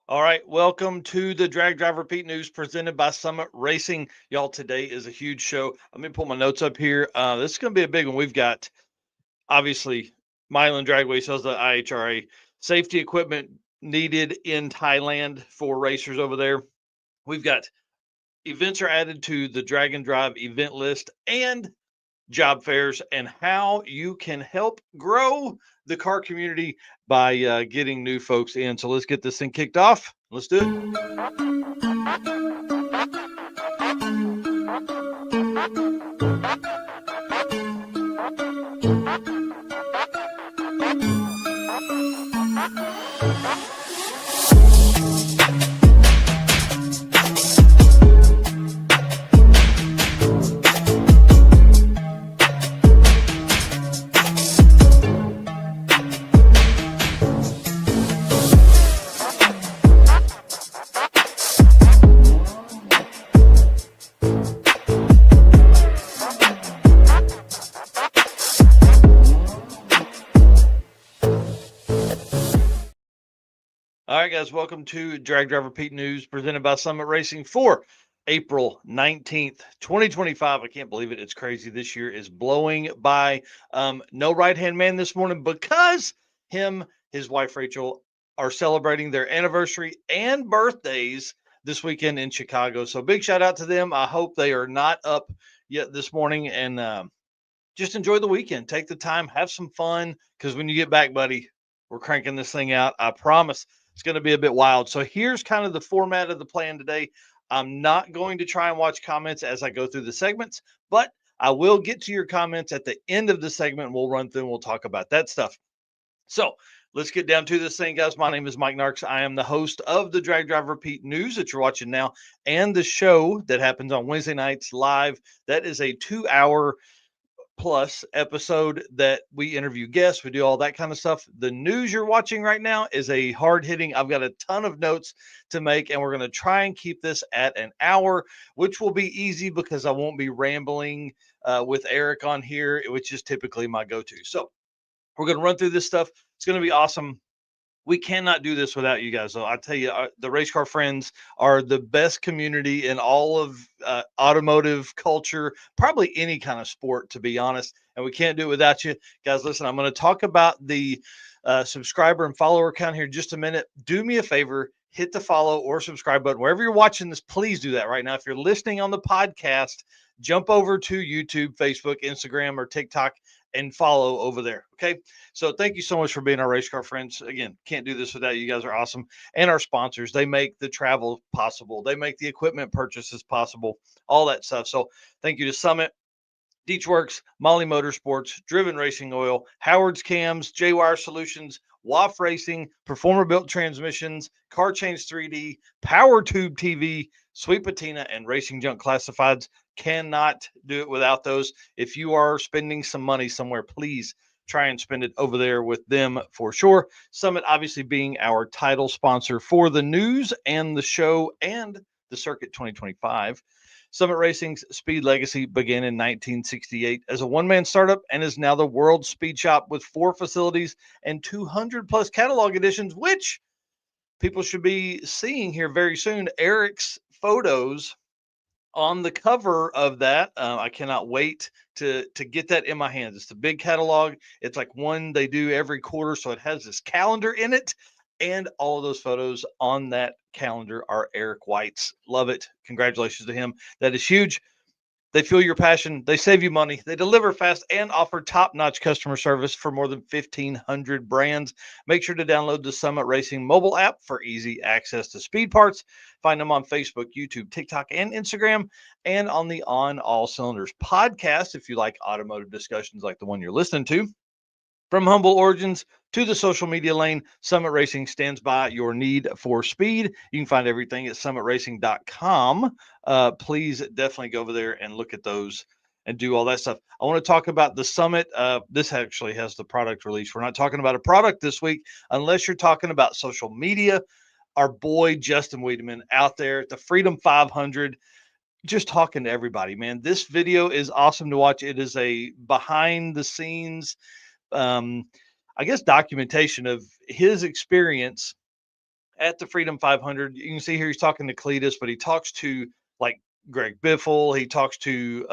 All right, welcome to the Drag Drive Repeat News presented by Summit Racing. Y'all, today is a huge show. Let me pull my notes up here. This is going to be a big one. We've got obviously Milan Dragway sells the IHRA safety equipment needed in Thailand for racers over there. We've got events are added to the Dragon Drive event list and job fairs and how you can help grow the car community by getting new folks in. So let's get this thing kicked off. Let's do it. All right, guys, welcome to Drag Drive Repeat News presented by Summit Racing for April 19th, 2025. I can't believe it. It's crazy. This year is blowing by. No right hand man this morning because his wife Rachel are celebrating their anniversary and birthdays this weekend in Chicago. So big shout out to them. I hope they are not up yet this morning and just enjoy the weekend. Take the time, have some fun because when you get back, buddy, we're cranking this thing out. I promise it's going to be a bit wild. So here's kind of the format of the plan today. I'm not going to try and watch comments as I go through the segments, but I will get to your comments at the end of the segment. And we'll run through and we'll talk about that stuff. So let's get down to this thing, guys. My name is Mike Narks. I am the host of the Drag Drive Repeat News that you're watching now and the show that happens on Wednesday nights live. That is a 2 hour plus episode that we interview guests, we do all that kind of stuff. The news you're watching right now is a hard hitting. I've got a ton of notes to make, and we're going to try and keep this at an hour, which will be easy because I won't be rambling with Eric on here, which is typically my go to. So we're going to run through this stuff. It's going to be awesome. We cannot do this without you guys. So I tell you, the race car friends are the best community in all of automotive culture, probably any kind of sport, to be honest. And we can't do it without you guys. Listen, I'm going to talk about the subscriber and follower count here in just a minute. Do me a favor, hit the follow or subscribe button wherever you're watching this. Please do that right now. If you're listening on the podcast, jump over to YouTube, Facebook, Instagram, or TikTok and follow over there. Okay. So thank you so much for being our race car friends. Again, can't do this without you guys are awesome. And our sponsors, they make the travel possible. They make the equipment purchases possible, all that stuff. So thank you to Summit, Deechworks, Molly Motorsports, Driven Racing Oil, Howard's Cams, J-Wire Solutions, WAF Racing, Performer Built Transmissions, Car Change 3D, Power Tube TV, Sweet Patina, and Racing Junk Classifieds. Cannot do it without those. If you are spending some money somewhere, please try and spend it over there with them for sure. Summit obviously being our title sponsor for the news and the show and the Circuit 2025. Summit Racing's speed legacy began in 1968 as a one man startup and is now the world's speed shop with 4 facilities and 200 plus catalog editions, which people should be seeing here very soon. Eric's photos on the cover of that. I cannot wait to get that in my hands. It's the big catalog. It's like one they do every quarter, so it has this calendar in it, and all of those photos on that calendar are Eric White's. Love it. Congratulations to him. That is huge. They feel your passion. They save you money. They deliver fast and offer top-notch customer service for more than 1,500 brands. Make sure to download the Summit Racing mobile app for easy access to speed parts. Find them on Facebook, YouTube, TikTok, and Instagram, and on the On All Cylinders podcast if you like automotive discussions like the one you're listening to. From humble origins to the social media lane, Summit Racing stands by your need for speed. You can find everything at summitracing.com. Please definitely go over there and look at those and do all that stuff. I want to talk about the Summit. This actually has the product release. We're not talking about a product this week unless you're talking about social media. Our boy Justin Wiedemann out there at the Freedom 500 just talking to everybody, man. This video is awesome to watch. It is a behind the scenes um, I guess documentation of his experience at the Freedom 500. You can see here he's talking to Cletus, but he talks to like Greg Biffle. He talks to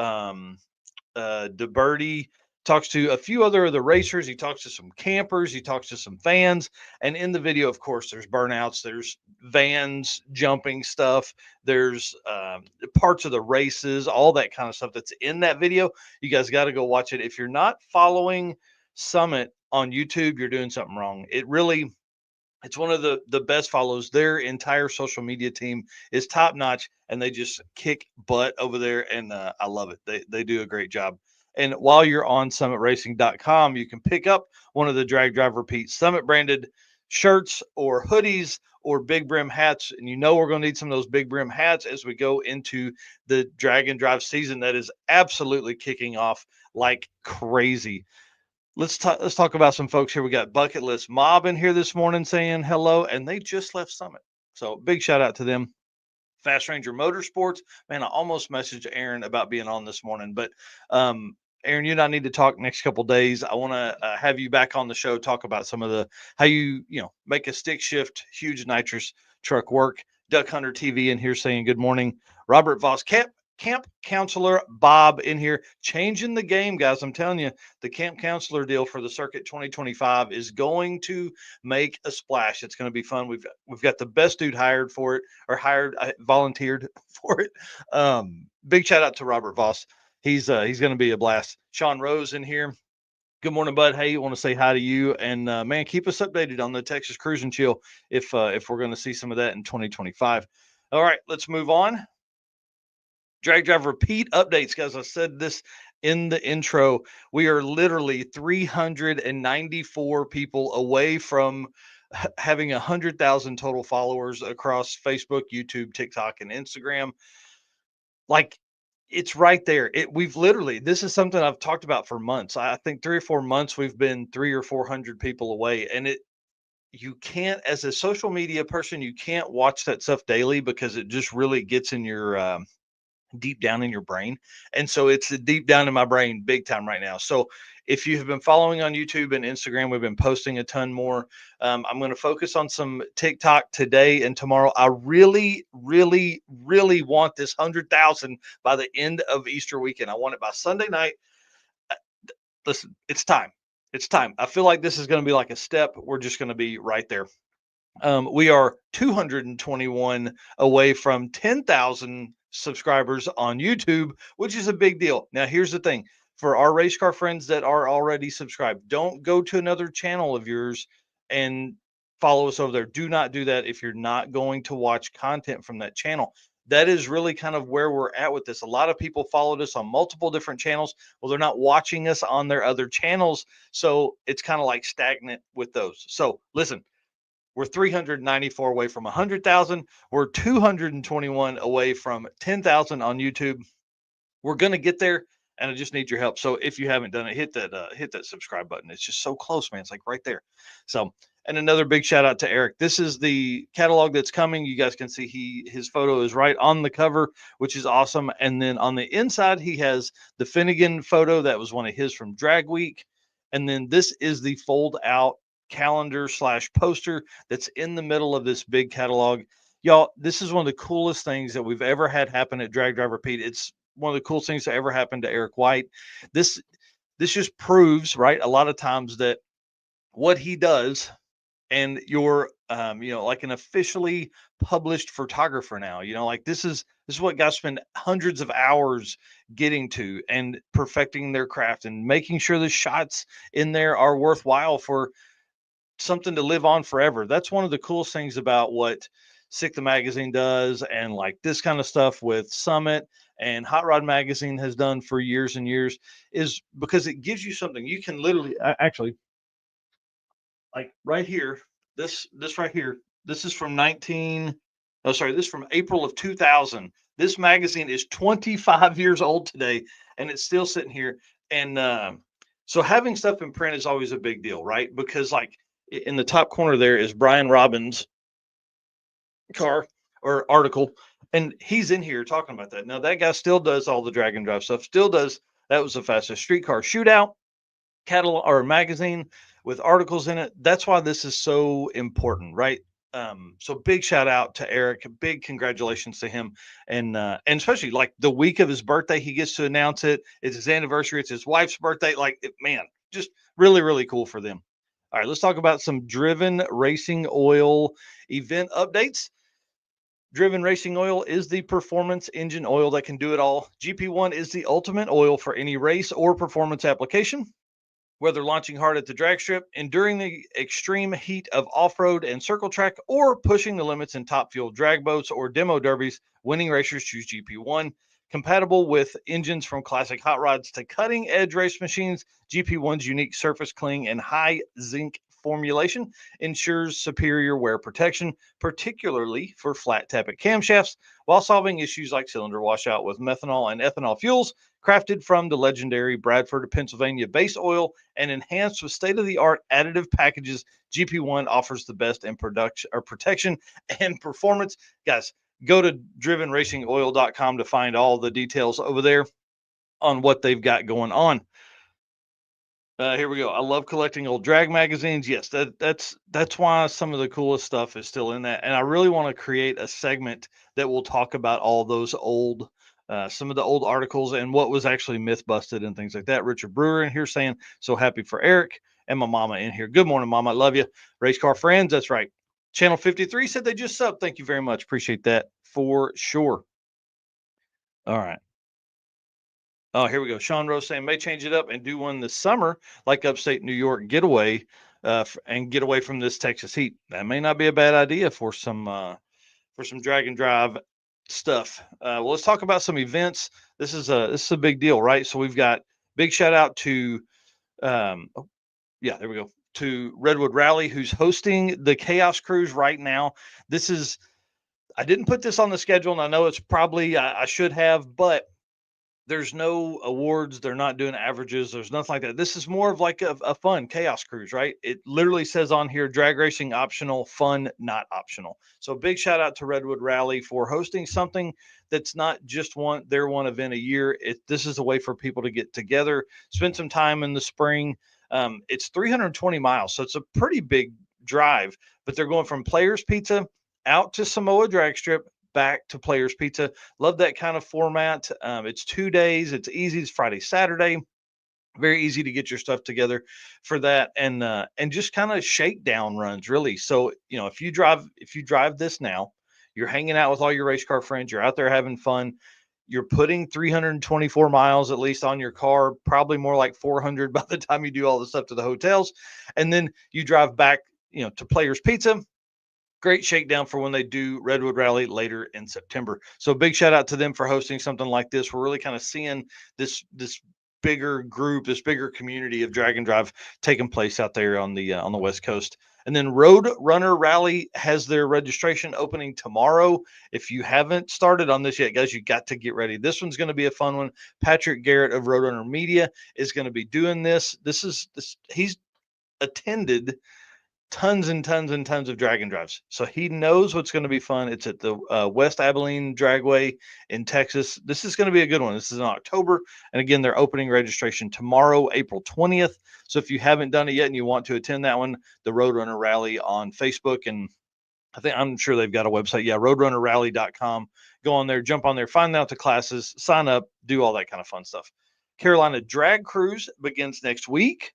DeBerti, talks to a few other of the racers. He talks to some campers. He talks to some fans. And in the video, of course, there's burnouts, there's vans jumping stuff, there's parts of the races, all that kind of stuff that's in that video. You guys got to go watch it. If you're not following Summit on YouTube, you're doing something wrong. It's one of the best follows. Their entire social media team is top notch, and they just kick butt over there. And I love it. They do a great job. And while you're on summitracing.com, you can pick up one of the Drag Driver Pete Summit branded shirts or hoodies or big brim hats. And you know we're going to need some of those big brim hats as we go into the drag and drive season that is absolutely kicking off like crazy. Let's talk about some folks here. We got Bucket List Mob in here this morning saying hello, and they just left Summit. So big shout out to them. Fast Ranger Motorsports, man, I almost messaged Aaron about being on this morning, but Aaron, you and I need to talk next couple days. I want to have you back on the show, talk about some of the how you make a stick shift huge nitrous truck work. Duck Hunter TV in here saying good morning. Robert Voss Camp Counselor Bob in here changing the game, guys. I'm telling you, the Camp Counselor deal for the Circuit 2025 is going to make a splash. It's going to be fun. We've got the best dude hired for it, or volunteered for it. Big shout out to Robert Voss. He's going to be a blast. Sean Rose in here. Good morning, bud. Hey, want to say hi to you, and man, keep us updated on the Texas Cruise and Chill if we're going to see some of that in 2025. All right, let's move on. Drag Driver Pete updates, guys. I said this in the intro. We are literally 394 people away from having 100,000 total followers across Facebook, YouTube, TikTok, and Instagram. Like, it's right there. We've literally, this is something I've talked about for months. I think 3 or 4 months we've been 300 or 400 people away, and you can't, as a social media person, you can't watch that stuff daily because it just really gets in your deep down in your brain. And so it's deep down in my brain big time right now. So if you have been following on YouTube and Instagram, we've been posting a ton more. I'm going to focus on some TikTok today and tomorrow. I really, really, really want this 100,000 by the end of Easter weekend. I want it by Sunday night. Listen, it's time. It's time. I feel like this is going to be like a step. We're just going to be right there. We are 221 away from 10,000 subscribers on YouTube, which is a big deal. Now, here's the thing for our race car friends that are already subscribed, don't go to another channel of yours and follow us over there. Do not do that if you're not going to watch content from that channel. That is really kind of where we're at with this. A lot of people followed us on multiple different channels. Well, they're not watching us on their other channels. So it's kind of like stagnant with those. So listen, we're 394 away from 100,000. We're 221 away from 10,000 on YouTube. We're going to get there, and I just need your help. So if you haven't done it, hit that subscribe button. It's just so close, man. It's like right there. So, and another big shout out to Eric. This is the catalog that's coming. You guys can see his photo is right on the cover, which is awesome. And then on the inside, he has the Finnegan photo. That was one of his from Drag Week. And then this is the fold out calendar / poster that's in the middle of this big catalog. Y'all, this is one of the coolest things that we've ever had happen at Drag Driver Pete. It's one of the coolest things that ever happened to Eric White. This just proves, right, a lot of times that what he does, and you're like an officially published photographer now, like this is what guys spend hundreds of hours getting to and perfecting their craft and making sure the shots in there are worthwhile for something to live on forever. That's one of the coolest things about what Sick the Magazine does, and like this kind of stuff with Summit and Hot Rod Magazine has done for years and years, is because it gives you something you can literally actually, like right here, this right here, this is from this is from April of 2000. This magazine is 25 years old today, and it's still sitting here. And so having stuff in print is always a big deal, right? Because like in the top corner there is Brian Robbins' car or article, and he's in here talking about that. Now that guy still does all the drag and drive stuff, still does. That was the fastest streetcar shootout catalog or magazine with articles in it. That's why this is so important, right? So big shout out to Eric, big congratulations to him. And especially like the week of his birthday, he gets to announce it. It's his anniversary, it's his wife's birthday. Man, just really, really cool for them. All right, let's talk about some Driven Racing Oil event updates. Driven Racing Oil is the performance engine oil that can do it all. GP1 is the ultimate oil for any race or performance application. Whether launching hard at the drag strip, enduring the extreme heat of off road and circle track, or pushing the limits in top fuel drag boats or demo derbies, winning racers choose GP1. Compatible with engines from classic hot rods to cutting edge race machines, GP1's unique surface cling and high zinc formulation ensures superior wear protection, particularly for flat tappet camshafts, while solving issues like cylinder washout with methanol and ethanol fuels. Crafted from the legendary Bradford, Pennsylvania base oil and enhanced with state-of-the-art additive packages, GP1 offers the best in production or protection and performance. Guys, go to drivenracingoil.com to find all the details over there on what they've got going on. Here we go. I love collecting old drag magazines. Yes, that's why some of the coolest stuff is still in that. And I really want to create a segment that will talk about all those old, some of the old articles and what was actually myth busted and things like that. Richard Brewer in here saying, so happy for Eric, and my mama in here. Good morning, mama. I love you. Race car friends. That's right. Channel 53 said they just subbed. Thank you very much. Appreciate that for sure. All right. Oh, here we go. Sean Rose saying may change it up and do one this summer, like upstate New York getaway, and get away from this Texas heat. That may not be a bad idea for some drag and drive stuff. Well, let's talk about some events. This is a big deal, right? So we've got big shout out to oh, yeah, there we go, to Redwood Rally, who's hosting the Chaos Cruise right now. This is I didn't put this on the schedule, and I know it's probably I should have, but there's no awards. They're not doing averages. There's nothing like that. This is more of like a fun chaos cruise, right? It literally says on here, drag racing optional, fun not optional. So big shout out to Redwood Rally for hosting something that's not just their one event a year. This is a way for people to get together, spend some time in the spring. It's 320 miles, so it's a pretty big drive, but they're going from Players Pizza out to Samoa Drag Strip, back to Players Pizza. Love that kind of format. It's 2 days. It's easy. It's Friday, Saturday. Very easy to get your stuff together for that, and just kind of shakedown runs, really. So if you drive this now, you're hanging out with all your race car friends. You're out there having fun. You're putting 324 miles at least on your car, probably more like 400 by the time you do all the stuff to the hotels, and then you drive back, to Players Pizza. Great shakedown for when they do Redwood Rally later in September. So big shout out to them for hosting something like this. We're really kind of seeing this bigger group, this bigger community of drag and drive taking place out there on the West Coast. And then Road Runner Rally has their registration opening tomorrow. If you haven't started on this yet, guys, you got to get ready. This one's going to be a fun one. Patrick Garrett of Roadrunner Media is going to be doing this. He's attended tons and tons and tons of drag and drives. So he knows what's going to be fun. It's at the West Abilene Dragway in Texas. This is going to be a good one. This is in October. And again, they're opening registration tomorrow, April 20th. So if you haven't done it yet and you want to attend that one, the Roadrunner Rally on Facebook. And I'm sure they've got a website. Yeah, roadrunnerrally.com. Go on there, jump on there, find out the classes, sign up, do all that kind of fun stuff. Carolina Drag Cruise begins next week.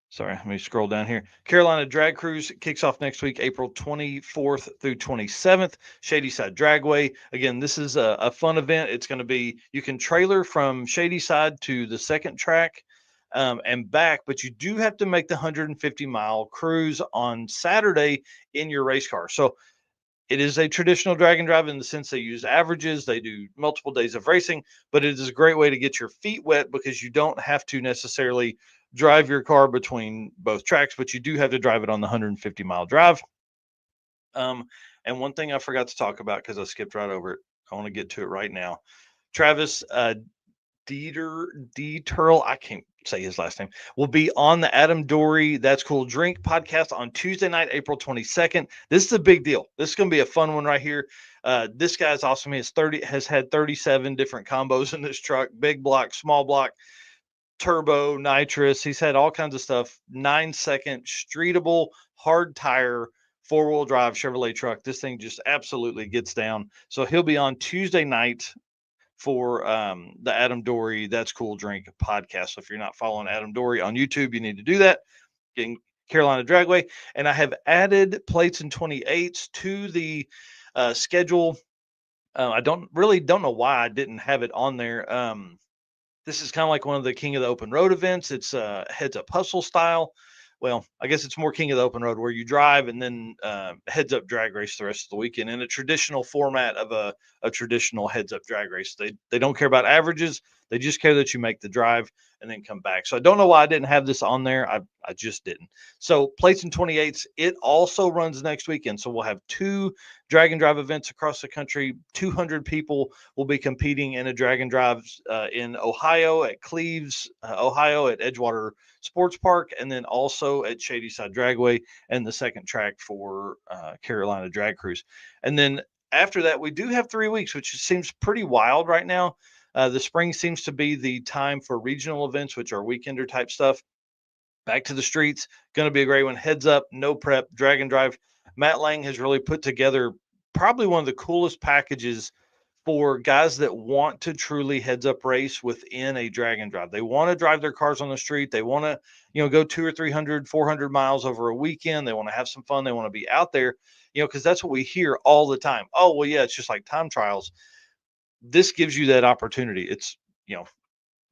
Sorry, let me scroll down here. Carolina Drag Cruise kicks off next week, April 24th through 27th. Shady Side Dragway. Again, this is a fun event. It's going to be, you can trailer from Shady Side to the second track and back, but you do have to make the 150-mile cruise on Saturday in your race car. So it is a traditional drag and drive in the sense they use averages. They do multiple days of racing, but it is a great way to get your feet wet because you don't have to necessarily drive your car between both tracks, but you do have to drive it on the 150-mile drive. And one thing I forgot to talk about because I skipped right over it. I want to get to it right now. Travis Dieterle, I can't say his last name, will be on the Adam Dory That's Cool Drink podcast on Tuesday night, April 22nd. This is a big deal. This is going to be a fun one right here. This guy's awesome. He has had 37 different combos in this truck, big block, small block. turbo, nitrous. He's had all kinds of stuff. 9-second, streetable, hard tire, four-wheel drive Chevrolet truck. This thing just absolutely gets down. So he'll be on Tuesday night for the Adam Dory That's Cool Drink podcast. So if you're not following Adam Dory on YouTube, you need to do that. Getting Carolina Dragway. And I have added plates and 28s to the schedule. I don't know why I didn't have it on there. This is kind of like one of the King of the Open Road events. It's heads up hustle style. Well, I guess it's more King of the Open Road where you drive and then heads up drag race the rest of the weekend in a traditional format of a traditional heads up drag race. They don't care about averages. They just care that you make the drive and then come back. So I don't know why I didn't have this on there. I just didn't. So plates and 28s, it also runs next weekend. So we'll have 2 drag and drive events across the country. 200 people will be competing in a drag and drive in Ohio at Cleves, Ohio at Edgewater Sports Park, and then also at Shadyside Dragway and the second track for Carolina Drag Cruise. And then after that, we do have 3 weeks, which seems pretty wild right now. The spring seems to be the time for regional events, which are weekender type stuff. Back to the Streets, going to be a great one. Heads up, no prep, drag and drive. Matt Lang has really put together probably one of the coolest packages for guys that want to truly heads up race within a drag and drive. They want to drive their cars on the street. They want to, go 200 or 300, 400 miles over a weekend. They want to have some fun. They want to be out there, because that's what we hear all the time. Oh, well, yeah, it's just like time trials. This gives you that opportunity. It's,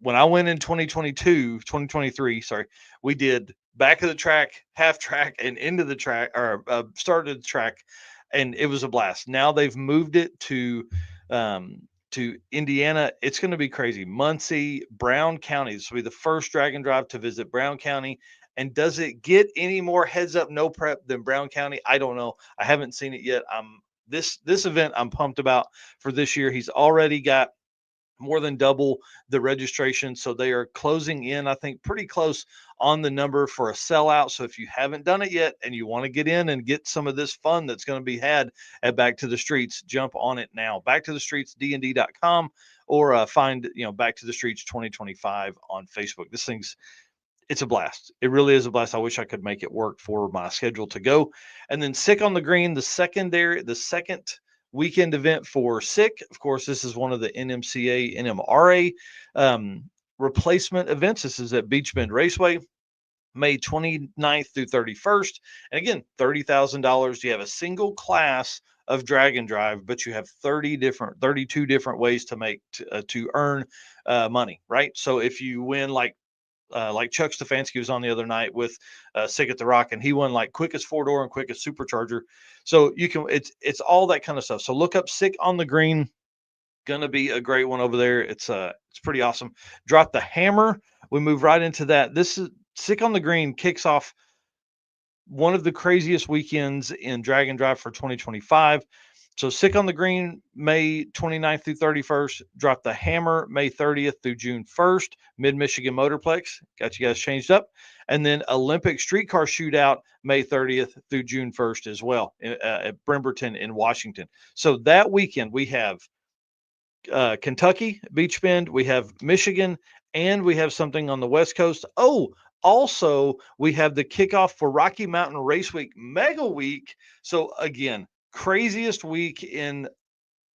when I went in 2023, sorry, we did back of the track, half track, and into the track, or started the track, and it was a blast. Now they've moved it to Indiana. It's going to be crazy. Muncie, Brown County. This will be the first drag and drive to visit Brown County. And does it get any more heads up, no prep than Brown County? I don't know. I haven't seen it yet. This event I'm pumped about for this year. He's already got more than double the registration. So they are closing in, I think, pretty close on the number for a sellout. So if you haven't done it yet and you want to get in and get some of this fun that's going to be had at Back to the Streets, jump on it now. Back to the Streets, dnd.com, or find, Back to the Streets 2025 on Facebook. It's a blast. It really is a blast. I wish I could make it work for my schedule to go. And then Sick on the Green, the second weekend event for Sick. Of course, this is one of the NMCA, NMRA replacement events. This is at Beach Bend Raceway, May 29th through 31st. And again, $30,000. You have a single class of drag and drive, but you have 32 different ways to earn money, right? So if you win like Chuck Stefanski was on the other night with Sick at the Rock, and he won like quickest 4-door and quickest supercharger. So it's all that kind of stuff. So look up Sick on the Green. Gonna be a great one over there. It's pretty awesome. Drop the Hammer. We move right into that. This is Sick on the Green kicks off one of the craziest weekends in drag and drive for 2025. So Sick on the Green, May 29th through 31st. Drop the Hammer, May 30th through June 1st. Mid-Michigan Motorplex. Got you guys changed up. And then Olympic Streetcar Shootout, May 30th through June 1st as well at Bremerton in Washington. So that weekend we have Kentucky, Beach Bend. We have Michigan. And we have something on the West Coast. Oh, also, we have the kickoff for Rocky Mountain Race Week, Mega Week. So again, craziest week in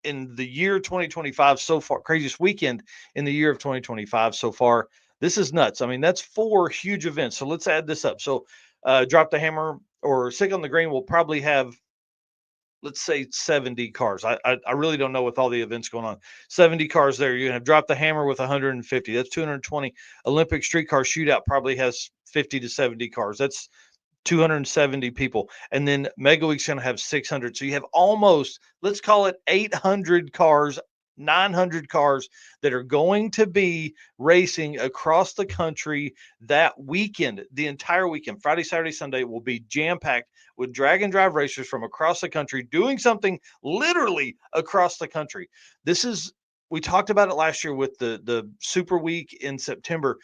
the year 2025 so far, craziest weekend in the year of 2025 so far. This is nuts. I mean, that's 4 huge events. So let's add this up. So Drop the Hammer or Sick on the Green will probably have, let's say, 70 cars. I really don't know with all the events going on. 70 cars there. You're going to Drop the Hammer with 150. That's 220. Olympic Streetcar Shootout probably has 50 to 70 cars. That's 270 people. And then Mega Week's going to have 600. So you have almost, let's call it 800 cars, 900 cars that are going to be racing across the country that weekend. The entire weekend, Friday, Saturday, Sunday, will be jam-packed with drag and drive racers from across the country doing something literally across the country. We talked about it last year with the Super Week in September.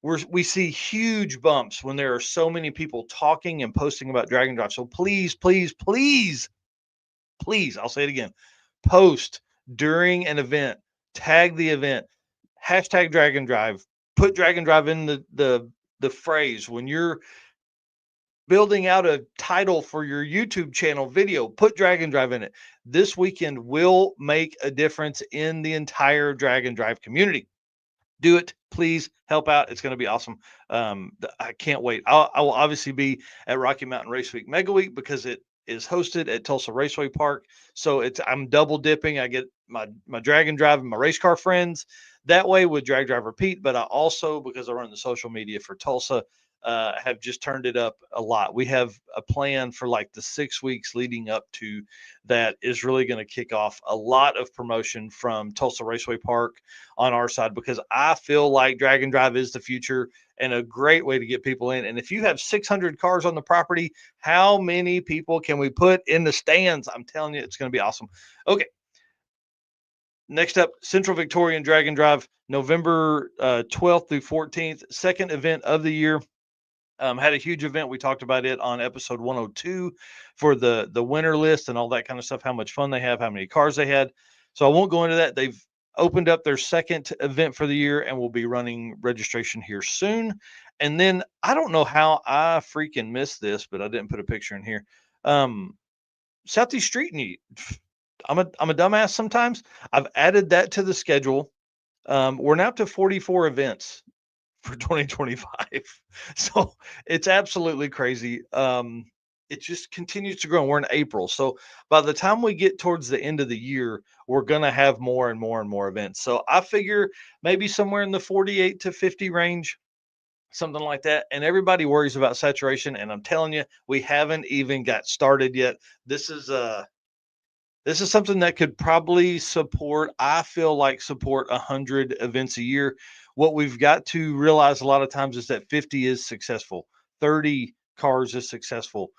We see huge bumps when there are so many people talking and posting about drag and drive. So please, please, please, please, I'll say it again, post during an event, tag the event, hashtag drag and drive, put drag and drive in the phrase when you're building out a title for your YouTube channel video, put drag and drive in it. This weekend will make a difference in the entire drag and drive community. Do it, please help out. It's going to be awesome. I can't wait. I will obviously be at Rocky Mountain Race Week Mega Week because it is hosted at Tulsa Raceway Park. So I'm double dipping. I get my drag and drive and my race car friends that way with Drag Driver Pete, but I also, because I run the social media for Tulsa, have just turned it up a lot. We have a plan for like the 6 weeks leading up to that is really going to kick off a lot of promotion from Tulsa Raceway Park on our side, because I feel like drag and drive is the future and a great way to get people in. And if you have 600 cars on the property, how many people can we put in the stands? I'm telling you, it's going to be awesome. Okay. Next up, Central Victorian Drag and Drive, November 12th through 14th, second event of the year. Had a huge event. We talked about it on episode 102 for the winner list and all that kind of stuff, how much fun they have, how many cars they had. So I won't go into that. They've opened up their second event for the year and will be running registration here soon. And then I don't know how I freaking missed this, but I didn't put a picture in here. Southeast Street Meet. I'm a dumbass sometimes. I've added that to the schedule. We're now up to 44 events for 2025. So it's absolutely crazy. It just continues to grow. We're in April. So by the time we get towards the end of the year, we're going to have more and more and more events. So I figure maybe somewhere in the 48 to 50 range, something like that. And everybody worries about saturation. And I'm telling you, we haven't even got started yet. This is something that could probably support, I feel like, support 100 events a year. What we've got to realize a lot of times is that 50 is successful, 30 cars is successful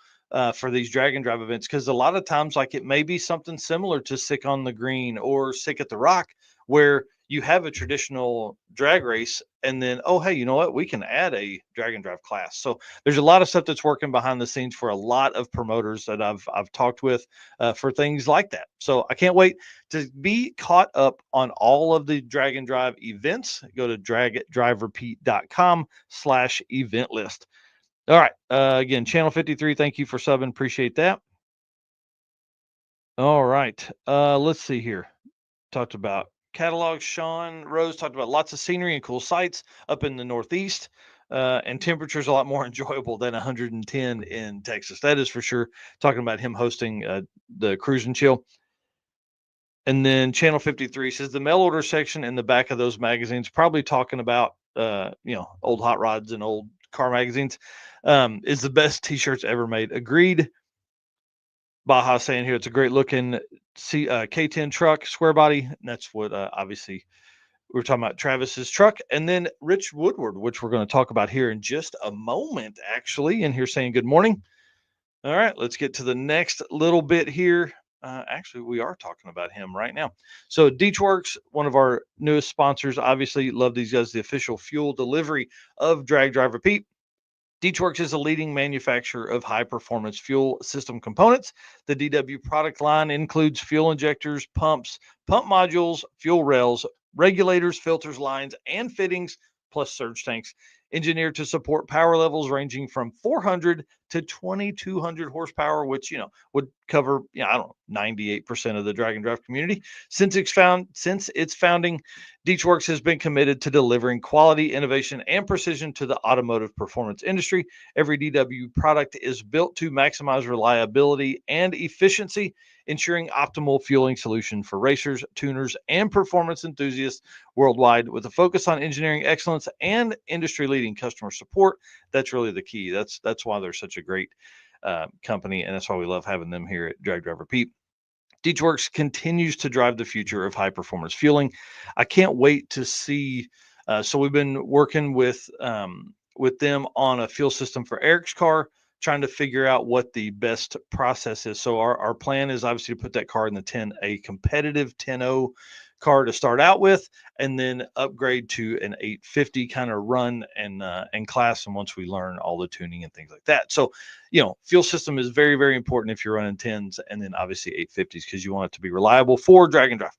for these drag and drive events, because a lot of times, like, it may be something similar to Sick on the Green or Sick at the Rock, where you have a traditional drag race and then, oh, hey, you know what? We can add a drag and drive class. So there's a lot of stuff that's working behind the scenes for a lot of promoters that I've talked with for things like that. So I can't wait to be caught up on all of the drag and drive events. Go to dragdriverpete.com/event list. All right. Again, channel 53. Thank you for subbing. Appreciate that. All right. Let's see here. Talked about catalog. Sean Rose talked about lots of scenery and cool sights up in the Northeast, and temperatures a lot more enjoyable than 110 in Texas. That is for sure. Talking about him hosting the Cruise and Chill. And then Channel 53 says the mail order section in the back of those magazines, probably talking about old hot rods and old car magazines, is the best t-shirts ever made. Agreed. Baja saying here it's a great looking K10 truck, square body. And that's what obviously we were talking about, Travis's truck. And then Rich Woodward, which we're going to talk about here in just a moment, actually, and here saying good morning. All right, let's get to the next little bit here. Actually, we are talking about him right now. So DeechWorks, one of our newest sponsors, obviously love these guys, the official fuel delivery of Drag Driver Pete. DeechWorks is a leading manufacturer of high-performance fuel system components. The DW product line includes fuel injectors, pumps, pump modules, fuel rails, regulators, filters, lines, and fittings, plus surge tanks, engineered to support power levels ranging from 400 to 2,200 horsepower, which would cover 98% of the drag and drive community. Since its founding, DeechWorks has been committed to delivering quality, innovation, and precision to the automotive performance industry. Every DW product is built to maximize reliability and efficiency, ensuring optimal fueling solution for racers, tuners, and performance enthusiasts worldwide. With a focus on engineering excellence and industry-leading customer support, that's really the key. That's why they're such a great company, and that's why we love having them here at Drag Driver Pete. DeechWorks continues to drive the future of high-performance fueling. I can't wait to see. So we've been working with them on a fuel system for Eric's car, trying to figure out what the best process is. So our plan is obviously to put that car in the a competitive 10.0 car to start out with, and then upgrade to an 850 kind of run and class. And once we learn all the tuning and things like that. So, fuel system is very, very important if you're running 10s, and then obviously 850s, because you want it to be reliable for drag and drive.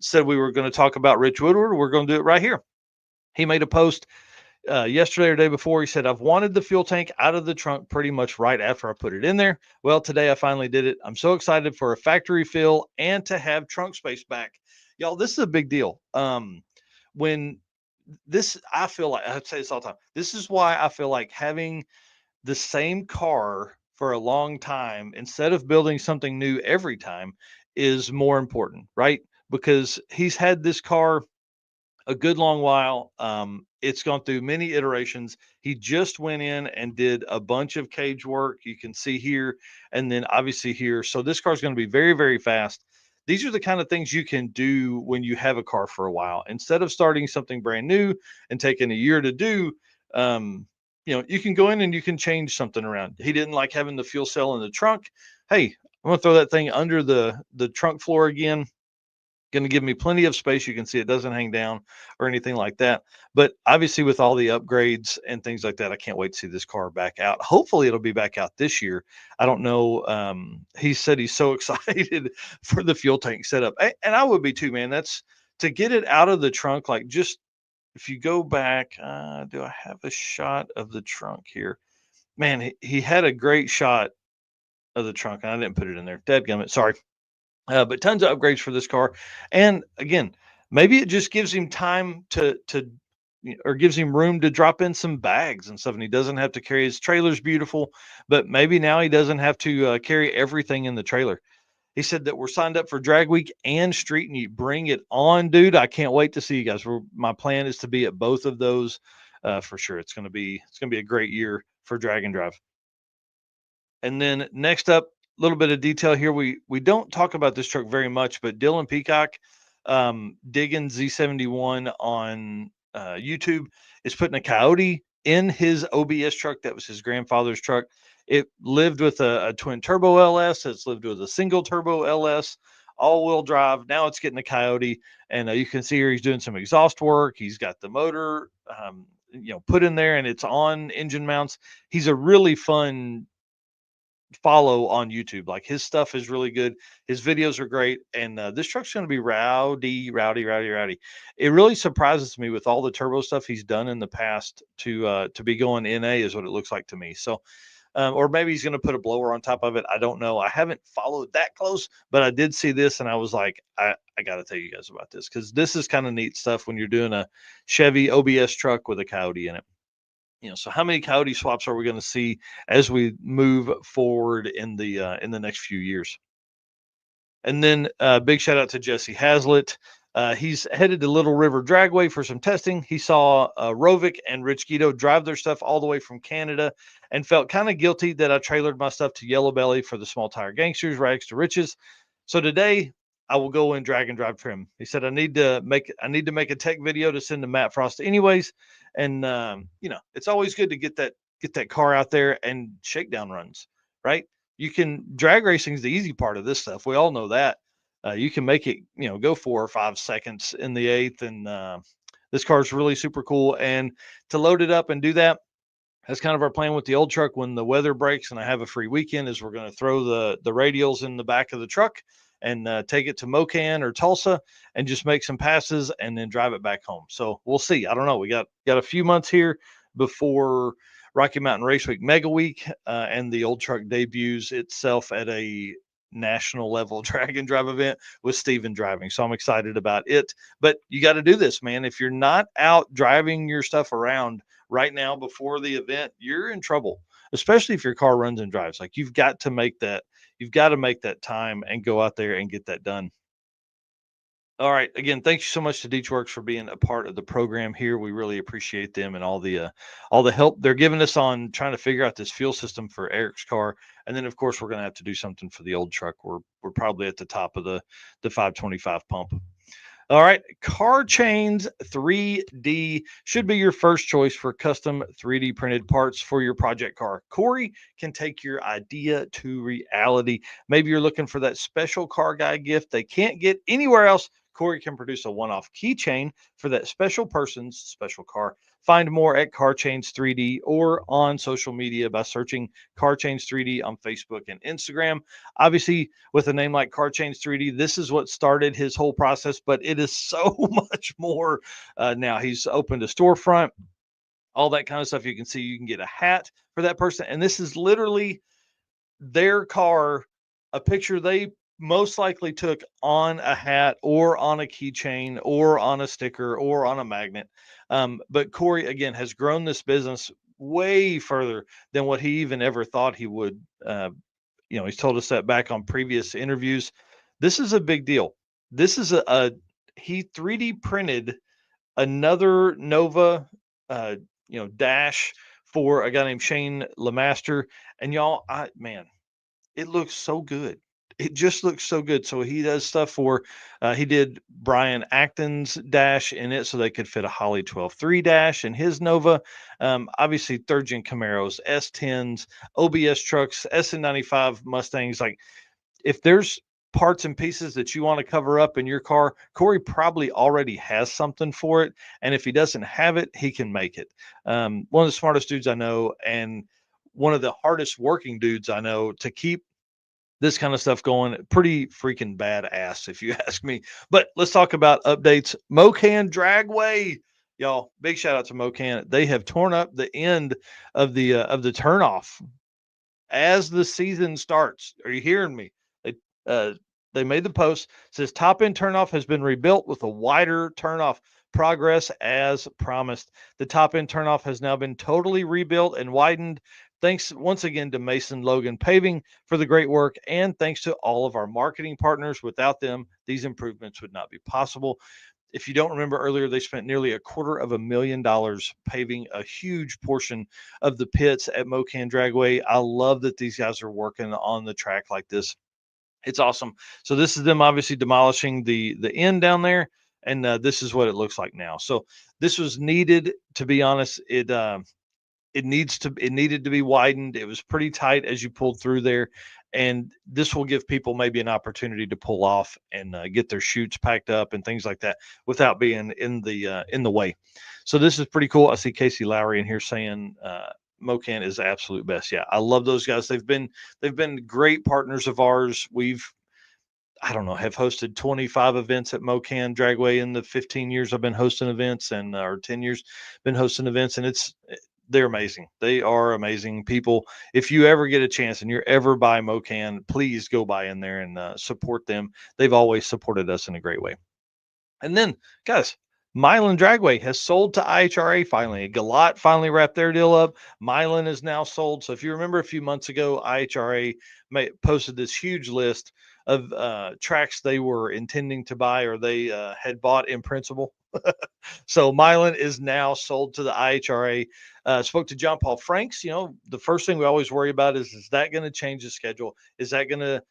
Said we were going to talk about Rich Woodward. We're going to do it right here. He made a post yesterday or day before. He said, I've wanted the fuel tank out of the trunk pretty much right after I put it in there. Well, today I finally did it. I'm so excited for a factory fill and to have trunk space back. Y'all, this is a big deal. When this, I feel like I say this all the time. This is why I feel like having the same car for a long time instead of building something new every time is more important, right? Because he's had this car a good long while. It's gone through many iterations. He just went in and did a bunch of cage work. You can see here, and then obviously here. So this car is going to be very, very fast. These are the kind of things you can do when you have a car for a while. Instead of starting something brand new and taking a year to do, you can go in and you can change something around. He didn't like having the fuel cell in the trunk. Hey, I'm gonna throw that thing under the trunk floor again. Going to give me plenty of space. You can see it doesn't hang down or anything like that. But obviously, with all the upgrades and things like that, I can't wait to see this car back out. Hopefully, it'll be back out this year. I don't know. He said he's so excited for the fuel tank setup, and I would be too, man. That's to get it out of the trunk. Like, just if you go back, do I have a shot of the trunk here? Man, he had a great shot of the trunk, and I didn't put it in there. Dadgummit, sorry. But tons of upgrades for this car, and again, maybe it just gives him time or gives him room to drop in some bags and stuff, and he doesn't have to carry his trailer's beautiful, but maybe now he doesn't have to carry everything in the trailer. He said that we're signed up for Drag Week and Street Meet. Bring it on, dude! I can't wait to see you guys. My plan is to be at both of those for sure. It's gonna be a great year for Drag and Drive. And then next up, a little bit of detail here. We don't talk about this truck very much, but Dylan Peacock, digging Z71 on YouTube, is putting a Coyote in his OBS truck. That was his grandfather's truck. It lived with a twin turbo LS. It's lived with a single turbo LS, all wheel drive. Now it's getting a Coyote, and you can see here he's doing some exhaust work. He's got the motor, put in there, and it's on engine mounts. He's a really fun follow on YouTube. Like his stuff is really good. His videos are great, and this truck's going to be rowdy, rowdy, rowdy, rowdy. It really surprises me with all the turbo stuff he's done in the past to be going NA is what it looks like to me. So, or maybe he's going to put a blower on top of it. I don't know. I haven't followed that close, but I did see this, and I was like, I got to tell you guys about this because this is kind of neat stuff when you're doing a Chevy OBS truck with a Coyote in it. So how many Coyote swaps are we going to see as we move forward in the next few years? And then big shout out to Jesse Hazlitt. He's headed to Little River Dragway for some testing. He saw Rovic and Rich Guido drive their stuff all the way from Canada and felt kind of guilty that I trailered my stuff to Yellow Belly for the Small Tire Gangsters, Rags to Riches. So today I will go and drag and drive trim. He said I need to make a tech video to send to Matt Frost anyways. And it's always good to get that car out there and shakedown runs, right? You can drag racing is the easy part of this stuff. We all know that. You can make it, go 4 or 5 seconds in the eighth, and this car is really super cool. And to load it up and do that, that's kind of our plan with the old truck. When the weather breaks and I have a free weekend, is we're going to throw the radials in the back of the truck and take it to Mocan or Tulsa and just make some passes and then drive it back home. So we'll see. I don't know. We got a few months here before Rocky Mountain Race Week Mega Week, and the old truck debuts itself at a national level drag and drive event with Steven driving. So I'm excited about it. But you got to do this, man. If you're not out driving your stuff around right now before the event, you're in trouble, especially if your car runs and drives. Like you've got to make that time and go out there and get that done. All right. Again, thank you so much to DeechWorks for being a part of the program here. We really appreciate them and all the help they're giving us on trying to figure out this fuel system for Eric's car. And then, of course, we're going to have to do something for the old truck. We're probably at the top of the 525 pump. All right. Car Chains 3D should be your first choice for custom 3D printed parts for your project car. Corey can take your idea to reality. Maybe you're looking for that special car guy gift they can't get anywhere else. Corey can produce a one-off keychain for that special person's special car. Find more at Car Chains 3D or on social media by searching Car Chains 3D on Facebook and Instagram. Obviously, with a name like Car Chains 3D, this is what started his whole process, but it is so much more now. He's opened a storefront, all that kind of stuff. You can see you can get a hat for that person. And this is literally their car, a picture they most likely took on a hat or on a keychain or on a sticker or on a magnet. But Corey, again, has grown this business way further than what he even ever thought he would. He's told us that back on previous interviews. This is a big deal. This is he 3D printed another Nova, dash for a guy named Shane Lemaster. And y'all, man, it looks so good. It just looks so good. So he does stuff for, he did Brian Acton's dash in it so they could fit a Holly 12.3 dash in his Nova. Obviously, third gen Camaros, S10s, OBS trucks, SN95 Mustangs. Like, if there's parts and pieces that you want to cover up in your car, Corey probably already has something for it. And if he doesn't have it, he can make it. One of the smartest dudes I know, and one of the hardest working dudes I know to keep this kind of stuff going. Pretty freaking badass, if you ask me. But let's talk about updates. Mocan Dragway, y'all. Big shout out to Mocan. They have torn up the end of the turnoff as the season starts. Are you hearing me? Uh, they made the post, says top end turnoff has been rebuilt with a wider turnoff. Progress as promised. The top end turnoff has now been totally rebuilt and widened. Thanks once again to Mason Logan Paving for the great work, and thanks to all of our marketing partners. Without them, these improvements would not be possible. If you don't remember earlier, they spent nearly $250,000 paving a huge portion of the pits at Mocan Dragway. I love that these guys are working on the track like this. It's awesome. So this is them obviously demolishing the end down there, and this is what it looks like now. So this was needed. To be honest, it needed to be widened. It was pretty tight as you pulled through there, and this will give people maybe an opportunity to pull off and get their chutes packed up and things like that without being in the way. So this is pretty cool. I see Casey Lowry in here saying Mocan is the absolute best. Yeah, I love those guys. They've been great partners of ours. I don't know, have hosted 25 events at Mocan Dragway in the 15 years I've been hosting events, and or 10 years been hosting events, and they're amazing. They are amazing people. If you ever get a chance and you're ever by Mocan, please go by in there and support them. They've always supported us in a great way. And then, guys, Milan Dragway has sold to IHRA finally. Galat finally wrapped their deal up. Milan is now sold. So if you remember a few months ago, IHRA posted this huge list of tracks they were intending to buy or they had bought in principle. So Milan is now sold to the IHRA. Spoke to John Paul Franks. You know, the first thing we always worry about is that going to change the schedule? Is that going to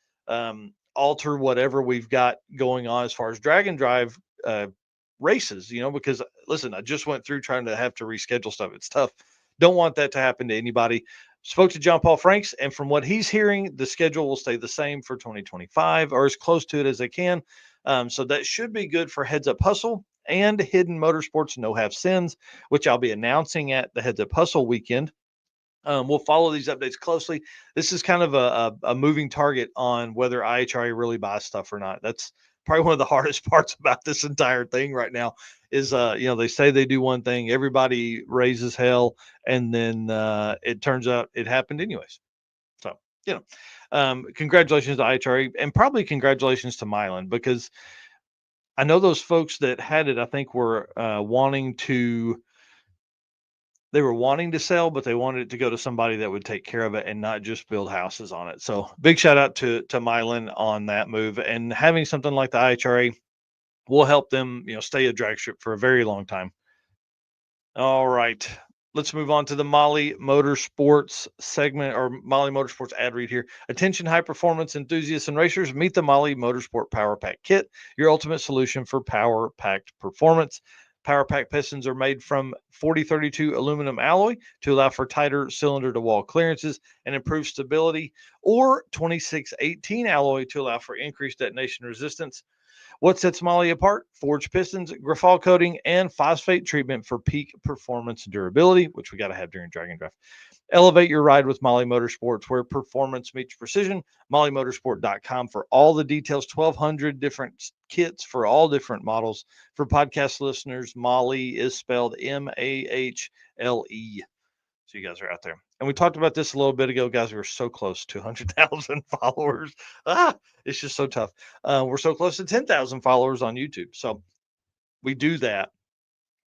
alter whatever we've got going on as far as drag and drive races? You know, because listen, I just went through trying to have to reschedule stuff. It's tough. Don't want that to happen to anybody. Spoke to John Paul Franks, and from what he's hearing, the schedule will stay the same for 2025 or as close to it as they can. So that should be good for Heads Up Hustle and Hidden Motorsports No Have Sins, which I'll be announcing at the Heads Up Hustle weekend. We'll follow these updates closely. This is kind of a moving target on whether IHRA really buys stuff or not. That's probably one of the hardest parts about this entire thing right now is, they say they do one thing, everybody raises hell, and then it turns out it happened anyways. So, congratulations to IHRA, and probably congratulations to Milan, because I know those folks that had it, I think were wanting to sell, but they wanted it to go to somebody that would take care of it and not just build houses on it. So big shout out to Milan on that move, and having something like the IHRA will help them, stay a drag strip for a very long time. All right. Let's move on to the Molly Motorsports segment, or Molly Motorsports ad read here. Attention high performance enthusiasts and racers, meet the Molly Motorsport Power Pack Kit, your ultimate solution for power packed performance. Power Pack pistons are made from 4032 aluminum alloy to allow for tighter cylinder to wall clearances and improved stability, or 2618 alloy to allow for increased detonation resistance. What sets Moly apart? Forged pistons, Grafal coating, and phosphate treatment for peak performance durability, which we got to have during drag and drive. Elevate your ride with Moly Motorsports, where performance meets precision. MolyMotorsport.com for all the details. 1,200 different kits for all different models. For podcast listeners, Moly is spelled Mahle. So you guys are out there. And we talked about this a little bit ago, guys. We're so close to 100,000 followers. It's just so tough. We're so close to 10,000 followers on YouTube. So we do that.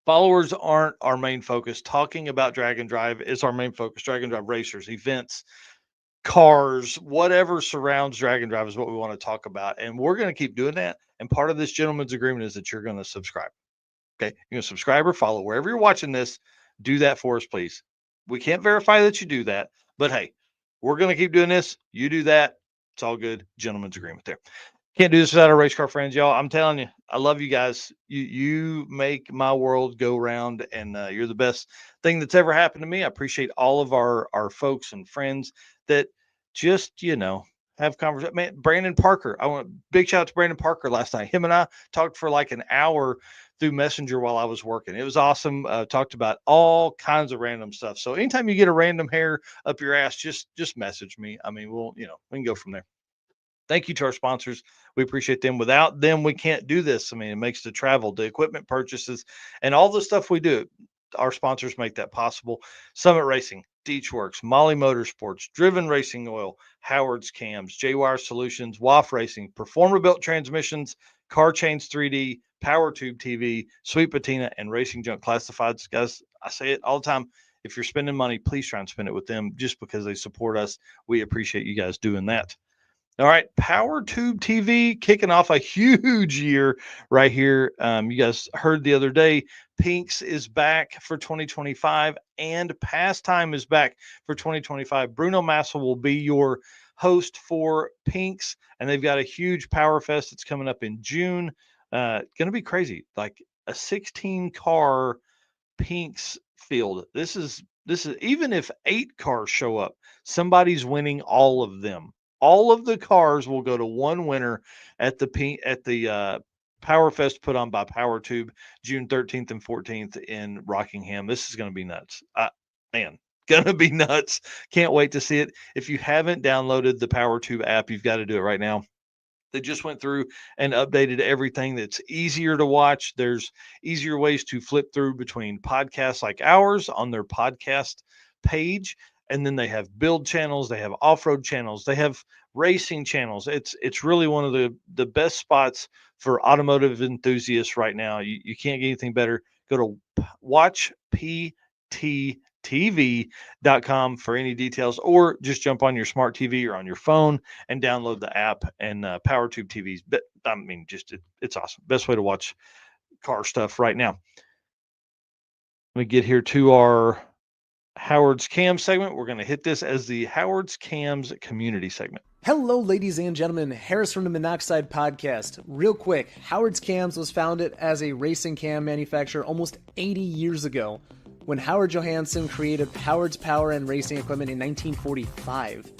Followers aren't our main focus. Talking about drag and drive is our main focus. Drag and drive racers, events, cars, whatever surrounds drag and drive is what we want to talk about. And we're going to keep doing that. And part of this gentleman's agreement is that you're going to subscribe. Okay. You're going to subscribe or follow wherever you're watching this. Do that for us, please. We can't verify that you do that, but hey, we're going to keep doing this. You do that. It's all good. Gentleman's agreement there. Can't do this without our race car friends, y'all. I'm telling you, I love you guys. You make my world go round, and you're the best thing that's ever happened to me. I appreciate all of our folks and friends that just have conversation. Man, Brandon Parker. I want big shout out to Brandon Parker last night. Him and I talked for like an hour through Messenger while I was working. It was awesome. Talked about all kinds of random stuff. So anytime you get a random hair up your ass, just message me. I mean, we can go from there. Thank you to our sponsors. We appreciate them. Without them, we can't do this. I mean, it makes the travel, the equipment purchases, and all the stuff we do. Our sponsors make that possible. Summit Racing, Deechworks, Moly Motorsports, Driven Racing Oil, Howard's Cams, J-Wire Solutions, WAF Racing, Performer Built Transmissions, Car Chains 3D, Power Tube TV, Sweet Patina, and Racing Junk Classifieds. Guys, I say it all the time. If you're spending money, please try and spend it with them just because they support us. We appreciate you guys doing that. All right, Power Tube TV kicking off a huge year right here. You guys heard the other day, Pinks is back for 2025 and Pastime is back for 2025. Bruno Massa will be your host for Pinks, and they've got a huge Power Fest that's coming up in June. Going to be crazy, like a 16-car Pinks field. This is even if 8 cars show up, somebody's winning all of them. All of the cars will go to one winner at the Power Fest put on by Power Tube, June 13th and 14th in Rockingham. This is going to be nuts. Going to be nuts. Can't wait to see it. If you haven't downloaded the Power Tube app, you've got to do it right now. They just went through and updated everything that's easier to watch. There's easier ways to flip through between podcasts like ours on their podcast page. And then they have build channels, they have off-road channels, they have racing channels. It's really one of the best spots for automotive enthusiasts right now. You can't get anything better. Go to watchpttv.com for any details, or just jump on your smart TV or on your phone and download the app and PowerTube TVs. But I mean, it's awesome. Best way to watch car stuff right now. Let me get here to our Howard's Cams segment. We're going to hit this as the Howard's Cams community segment. Hello, ladies and gentlemen. Harris from the Monoxide Podcast. Real quick, Howard's Cams was founded as a racing cam manufacturer almost 80 years ago when Howard Johansson created Howard's Power and Racing Equipment in 1945.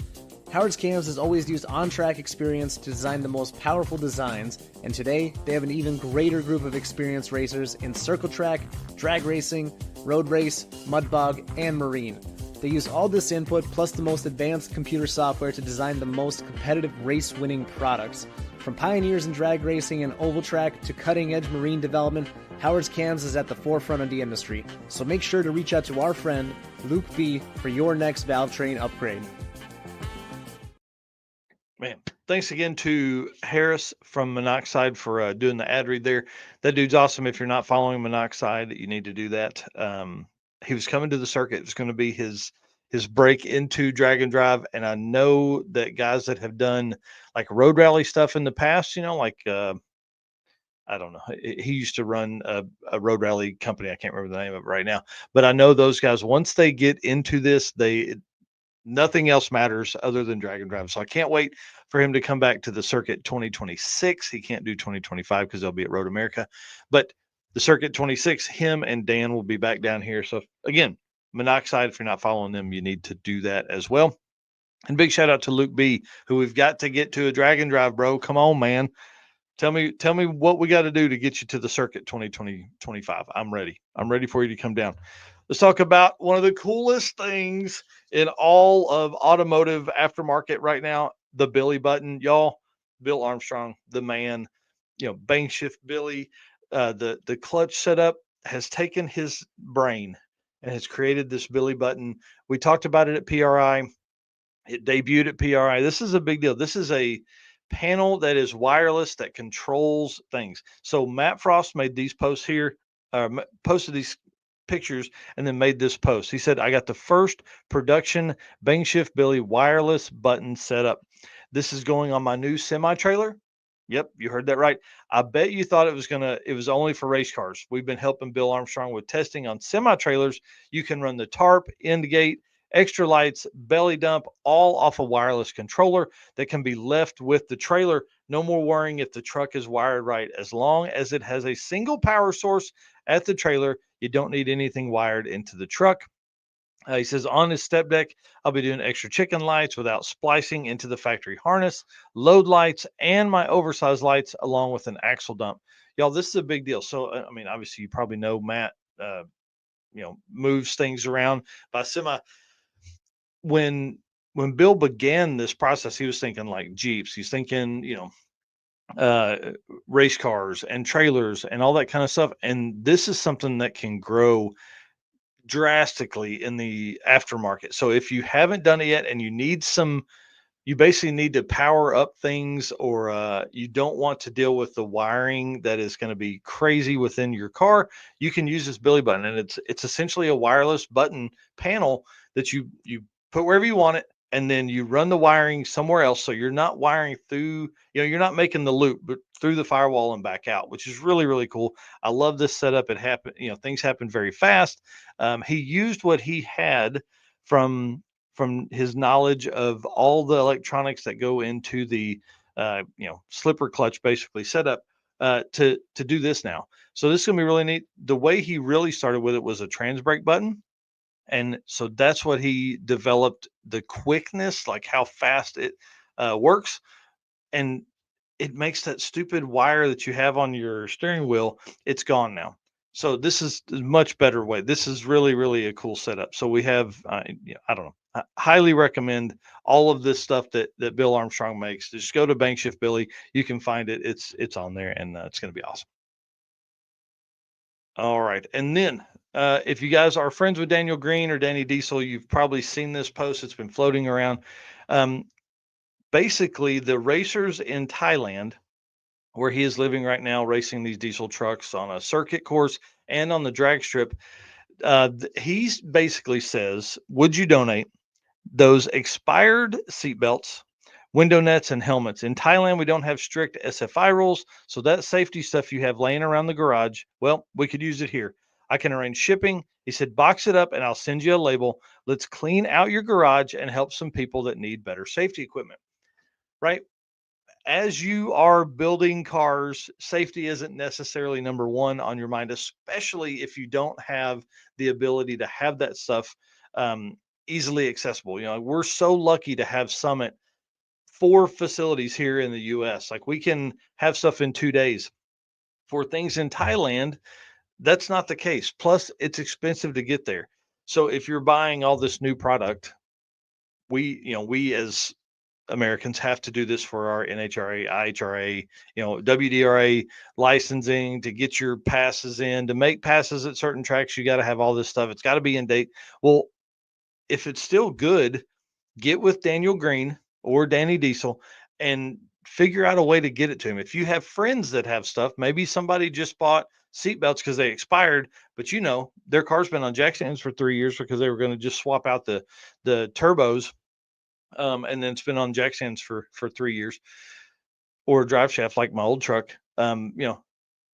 Howard's Cams has always used on-track experience to design the most powerful designs, and today they have an even greater group of experienced racers in circle track, drag racing, road race, mud bog, and marine. They use all this input plus the most advanced computer software to design the most competitive race-winning products. From pioneers in drag racing and oval track to cutting-edge marine development, Howard's Cams is at the forefront of the industry. So make sure to reach out to our friend Luke B for your next valve train upgrade. Man, thanks again to Harris from Monoxide for doing the ad read there. That dude's awesome. If you're not following Monoxide, you need to do that. He was coming to the circuit. It's going to be his break into drag and drive. And I know that guys that have done like road rally stuff in the past, like I don't know. He used to run a road rally company. I can't remember the name of it right now, but I know those guys, once they get into this, nothing else matters other than drag and drive. So I can't wait for him to come back to the circuit 2026. He can't do 2025 because they'll be at Road America, but the circuit 26, him and Dan will be back down here. So again, Monoxide, if you're not following them, you need to do that as well. And big shout out to Luke B, who we've got to get to a drag and drive, bro. Come on, man. Tell me what we got to do to get you to the circuit 2025. I'm ready. I'm ready for you to come down. Let's talk about one of the coolest things in all of automotive aftermarket right now, the Billy button. Y'all, Bill Armstrong, the man, Bank Shift Billy, the clutch setup has taken his brain and has created this Billy button. We talked about it at PRI. It debuted at PRI. This is a big deal. This is a panel that is wireless that controls things. So Matt Frost made these posts here, posted these pictures, and then made this post. He said, "I got the first production Bang Shift Billy wireless button set up. This is going on my new semi trailer." Yep, you heard that right. I bet you thought it was only for race cars. We've been helping Bill Armstrong with testing on semi trailers. You can run the tarp, end gate, extra lights, belly dump, all off a wireless controller that can be left with the trailer. No more worrying if the truck is wired right. As long as it has a single power source at the trailer, you don't need anything wired into the truck. He says on his step deck, I'll be doing extra chicken lights without splicing into the factory harness, load lights, and my oversized lights, along with an axle dump. Y'all, this is a big deal. So, I mean, obviously, you probably know Matt, moves things around by semi. When Bill began this process, he was thinking like Jeeps. He's thinking, race cars and trailers and all that kind of stuff. And this is something that can grow drastically in the aftermarket. So if you haven't done it yet and you basically need to power up things, or you don't want to deal with the wiring that is going to be crazy within your car, you can use this Billy button, and it's essentially a wireless button panel that you put wherever you want it, and then you run the wiring somewhere else, so you're not wiring through, you're not making the loop, but through the firewall and back out, which is really really cool. I love this setup. It happened, things happen very fast. He used what he had from his knowledge of all the electronics that go into the slipper clutch basically setup, to do this now. So this is gonna be really neat. The way he really started with it was a trans brake button, and so that's what he developed, the quickness, like how fast it works, and it makes that stupid wire that you have on your steering wheel, it's gone now. So this is a much better way. This is really, really a cool setup. So we have, I don't know, I highly recommend all of this stuff that Bill Armstrong makes. Just go to Bank Shift Billy. You can find it. It's on there, and it's going to be awesome. All right, and then if you guys are friends with Daniel Green or Danny Diesel, you've probably seen this post. It's been floating around. Um, Basically, the racers in Thailand, where he is living right now, racing these diesel trucks on a circuit course and on the drag strip. He basically says, would you donate those expired seatbelts, window nets, and helmets? In Thailand, we don't have strict SFI rules, so that safety stuff you have laying around the garage, well, we could use it here. I can arrange shipping. He said, box it up and I'll send you a label. Let's clean out your garage and help some people that need better safety equipment. Right? As you are building cars, safety isn't necessarily number one on your mind, especially if you don't have the ability to have that stuff easily accessible. We're so lucky to have Summit, 4 facilities here in the US. Like we can have stuff in 2 days. For things in Thailand, that's not the case. Plus, it's expensive to get there. So if you're buying all this new product, we as Americans have to do this for our NHRA, IHRA, WDRA licensing to get your passes in. To make passes at certain tracks, you got to have all this stuff. It's got to be in date. Well, if it's still good, get with Daniel Green or Danny Diesel and figure out a way to get it to him. If you have friends that have stuff, maybe somebody just bought seatbelts because they expired, but their car's been on jack stands for 3 years because they were going to just swap out the turbos, and then it's been on jack stands for 3 years, or a drive shaft like my old truck.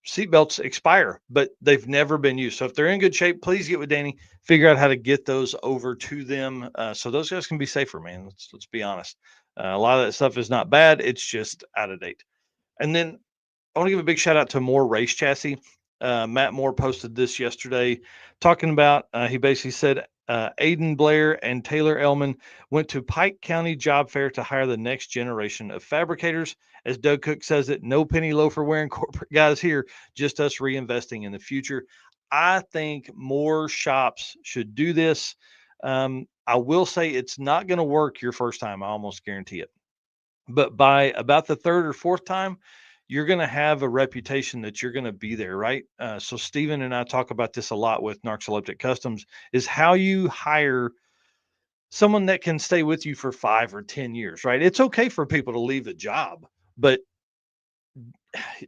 Seatbelts expire, but they've never been used. So if they're in good shape, please get with Danny, figure out how to get those over to them, so those guys can be safer, man. Let's be honest. A lot of that stuff is not bad. It's just out of date. And then I want to give a big shout out to Moore Race Chassis. Matt Moore posted this yesterday talking about, he basically said, Aiden Blair and Taylor Ellman went to Pike County Job Fair to hire the next generation of fabricators. As Doug Cook says it, no penny loafer wearing corporate guys here, just us reinvesting in the future. I think more shops should do this. I will say it's not going to work your first time. I almost guarantee it. But by about the third or fourth time, you're going to have a reputation that you're going to be there, right? So Stephen and I talk about this a lot with Narcoleptic Customs, is how you hire someone that can stay with you for 5 or 10 years, right? It's okay for people to leave a job, but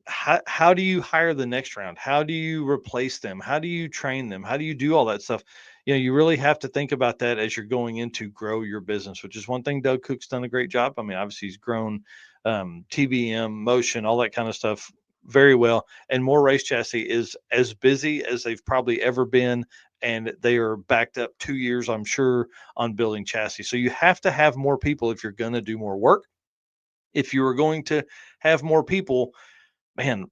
how do you hire the next round? How do you replace them? How do you train them? How do you do all that stuff? You really have to think about that as you're going in to grow your business, which is one thing Doug Cook's done a great job. I mean, obviously he's grown TBM, Motion, all that kind of stuff very well. And More Race Chassis is as busy as they've probably ever been. And they are backed up 2 years, I'm sure, on building chassis. So you have to have more people if you're going to do more work. If you are going to have more people, man,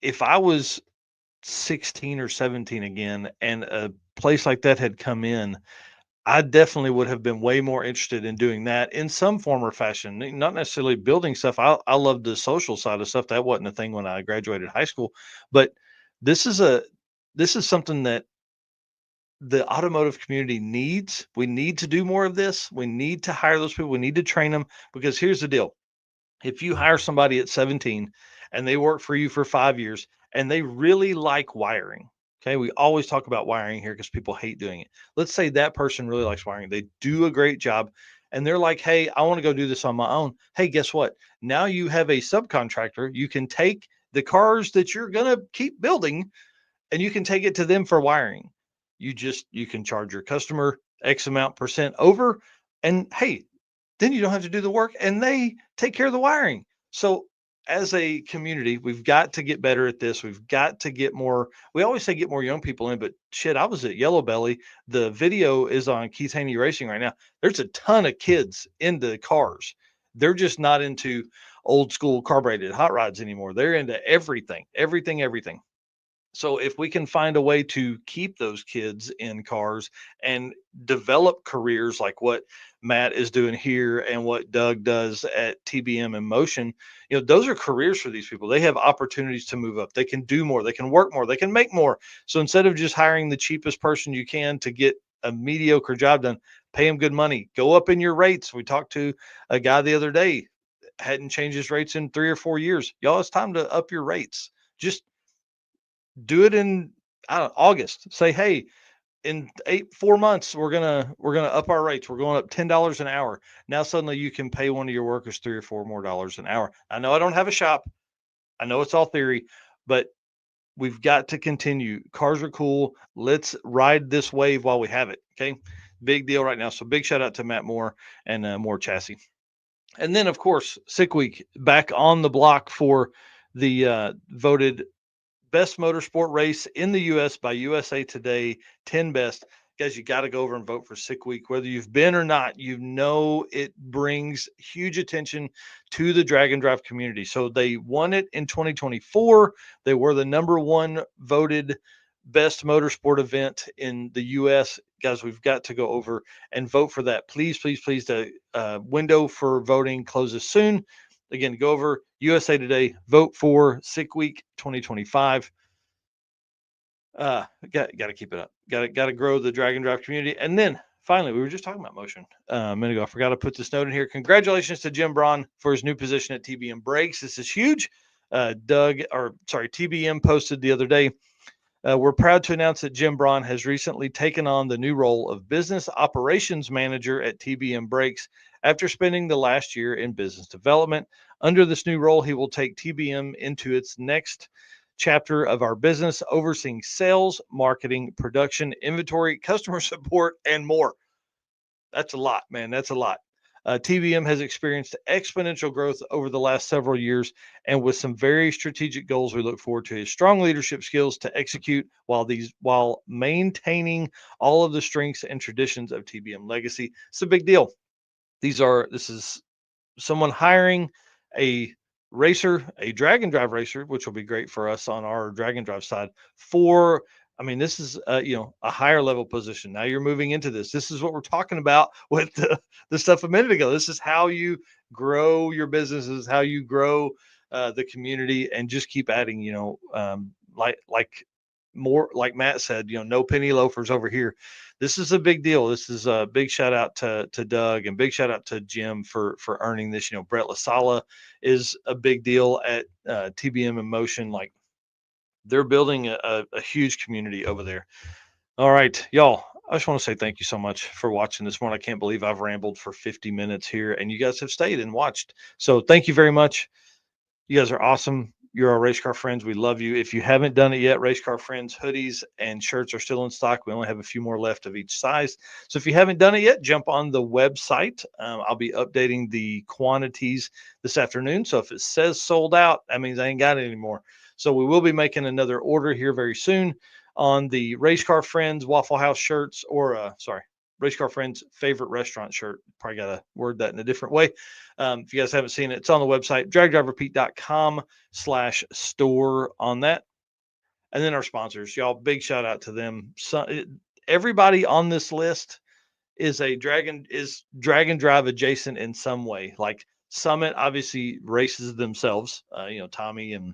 if I was 16 or 17 again and a place like that had come in, I definitely would have been way more interested in doing that in some form or fashion. Not necessarily building stuff. I love the social side of stuff. That wasn't a thing when I graduated high school, but this is a this is something that the automotive community needs. We need to do more of this. We need to hire those people. We need to train them, because here's the deal. If you hire somebody at 17 and they work for you for 5 years and they really like wiring, okay, we always talk about wiring here because people hate doing it. Let's say that person really likes wiring, they do a great job, and they're like, hey, I want to go do this on my own. Hey, guess what? Now you have a subcontractor. You can take the cars that you're going to keep building and you can take it to them for wiring. You can charge your customer X amount percent over, and hey, then you don't have to do the work and they take care of the wiring. So as a community, we've got to get better at this. We've got to get more. We always say get more young people in, but shit, I was at Yellow Belly. The video is on Keith Haney Racing right now. There's a ton of kids into cars. They're just not into old school carbureted hot rods anymore. They're into everything, everything, everything. So if we can find a way to keep those kids in cars and develop careers like what Matt is doing here and what Doug does at TBM and Motion, those are careers for these people. They have opportunities to move up. They can do more. They can work more. They can make more. So instead of just hiring the cheapest person you can to get a mediocre job done, pay them good money. Go up in your rates. We talked to a guy the other day, hadn't changed his rates in 3 or 4 years. Y'all, it's time to up your rates. Just do it in, I don't know, August. Say, hey, in 4 months, we're gonna up our rates. We're going up $10 an hour. Now suddenly you can pay one of your workers 3 or 4 more dollars an hour. I know I don't have a shop. I know it's all theory, but we've got to continue. Cars are cool. Let's ride this wave while we have it. Okay. Big deal right now. So big shout out to Matt Moore and More Chassis. And then of course, Sick Week back on the block for the voted best motorsport race in the US by USA Today, 10 best. Guys, you got to go over and vote for Sick Week. Whether you've been or not, it brings huge attention to the drag and drive community. So they won it in 2024. They were the number one voted best motorsport event in the US. Guys, we've got to go over and vote for that. Please, please, please. The window for voting closes soon. Again, go over USA Today, vote for Sick Week 2025. Got to keep it up. Got to grow the drag and drive community. And then finally, we were just talking about Motion a minute ago. I forgot to put this note in here. Congratulations to Jim Braun for his new position at TBM Brakes. This is huge. TBM posted the other day. We're proud to announce that Jim Braun has recently taken on the new role of Business Operations Manager at TBM Brakes after spending the last year in business development. Under this new role, he will take TBM into its next chapter of our business, overseeing sales, marketing, production, inventory, customer support, and more. That's a lot, man. That's a lot. TBM has experienced exponential growth over the last several years, and with some very strategic goals, we look forward to his strong leadership skills to execute while maintaining all of the strengths and traditions of TBM legacy. It's a big deal. This is someone hiring a racer, a drag and drive racer, which will be great for us on our drag and drive side, for I mean, this is a higher level position. Now you're moving into this. This is what we're talking about with the stuff a minute ago. This is how you grow your businesses, how you grow the community, and just keep adding. Like more like Matt said, no penny loafers over here. This is a big deal. This is a big shout out to Doug, and big shout out to Jim for earning this. Brett LaSala is a big deal at TBM in Motion. Like, they're building a huge community over there. All right, y'all. I just want to say thank you so much for watching this one. I can't believe I've rambled for 50 minutes here, and you guys have stayed and watched. So thank you very much. You guys are awesome. You're our Race Car Friends. We love you. If you haven't done it yet, Race Car Friends hoodies and shirts are still in stock. We only have a few more left of each size. So if you haven't done it yet, jump on the website. I'll be updating the quantities this afternoon. So if it says sold out, that means I ain't got it anymore. So we will be making another order here very soon on the Race Car Friends Waffle House shirts, or Race Car Friends favorite restaurant shirt. Probably got to word that in a different way. If you guys haven't seen it, it's on the website, dragdriverpete.com/store on that. And then our sponsors, y'all, big shout out to them. Everybody on this list is drag and drive adjacent in some way. Like Summit obviously races themselves, Tommy and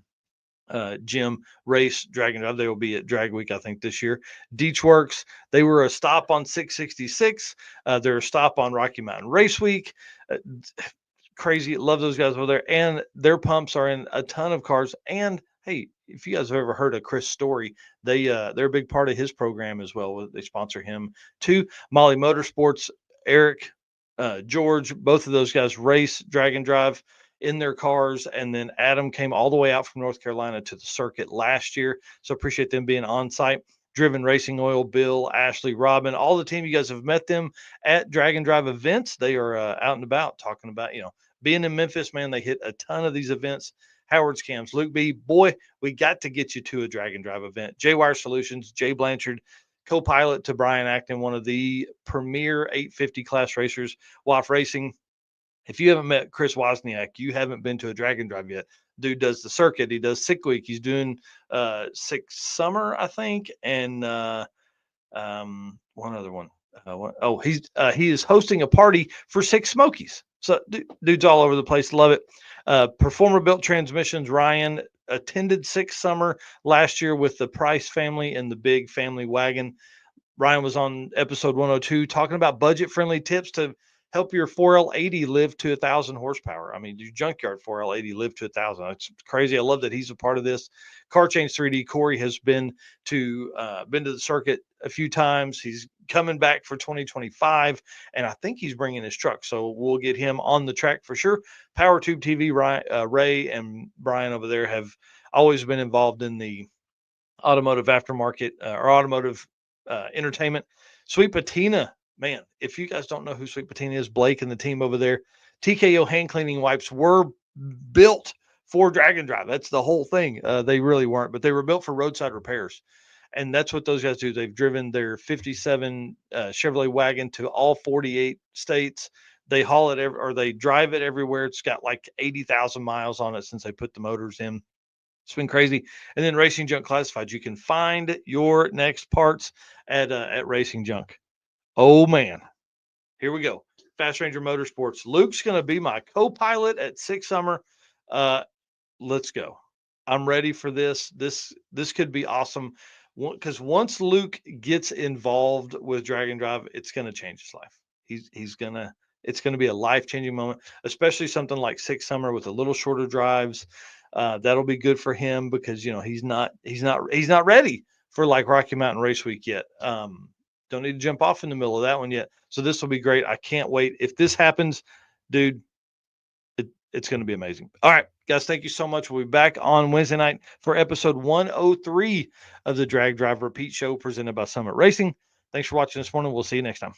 Jim race Drag and Drive. They will be at Drag Week, I think, this year. Deechworks, they were a stop on 666. They're a stop on Rocky Mountain Race Week. Crazy. Love those guys over there. And their pumps are in a ton of cars. And hey, if you guys have ever heard of Chris Story, they're a big part of his program as well. They sponsor him too. Molly Motorsports, Eric, George, both of those guys race Drag and Drive in their cars. And then Adam came all the way out from North Carolina to the circuit last year. So appreciate them being on site. Driven Racing Oil, Bill, Ashley, Robin, all the team. You guys have met them at Drag and Drive events. They are out and about talking about, being in Memphis, man. They hit a ton of these events. Howard's Cams, Luke B, boy, we got to get you to a Drag and Drive event. J-Wire Solutions, Jay Blanchard, co-pilot to Brian Acton, one of the premier 850 class racers, WAF Racing. If you haven't met Chris Wozniak, you haven't been to a Drag and Drive yet. Dude does the circuit. He does Sick Week. He's doing Sick Summer, I think, and one other one. He is hosting a party for Sick Smokies. So dude's all over the place. Love it. Performer Built Transmissions. Ryan attended Sick Summer last year with the Price family and the big family wagon. Ryan was on episode 102 talking about budget-friendly tips to help your 4L80 live to 1,000 horsepower. I mean, your junkyard 4L80 live to 1,000. It's crazy. I love that he's a part of this. Car Change 3D. Corey has been to the circuit a few times. He's coming back for 2025, and I think he's bringing his truck. So we'll get him on the track for sure. PowerTube TV. Ray and Brian over there have always been involved in the automotive aftermarket or automotive entertainment. Sweet Patina. Man, if you guys don't know who Sweet Patina is, Blake and the team over there, TKO hand cleaning wipes were built for Drag and Drive. That's the whole thing. They really weren't, but they were built for roadside repairs. And that's what those guys do. They've driven their 57 Chevrolet wagon to all 48 states. They haul it or they drive it everywhere. It's got like 80,000 miles on it since they put the motors in. It's been crazy. And then Racing Junk Classifieds. You can find your next parts at Racing Junk. Oh, man. Here we go. Fast Ranger Motorsports. Luke's going to be my co-pilot at Sick Summer. Let's go. I'm ready for this. This could be awesome. Because once Luke gets involved with Drag and Drive, it's going to change his life. It's going to be a life-changing moment, especially something like Sick Summer with a little shorter drives. That'll be good for him because, he's not ready for like Rocky Mountain Race Week yet. Don't need to jump off in the middle of that one yet. So this will be great. I can't wait. If this happens, dude, it's going to be amazing. All right, guys, thank you so much. We'll be back on Wednesday night for episode 103 of the Drag Drive Repeat Show presented by Summit Racing. Thanks for watching this morning. We'll see you next time.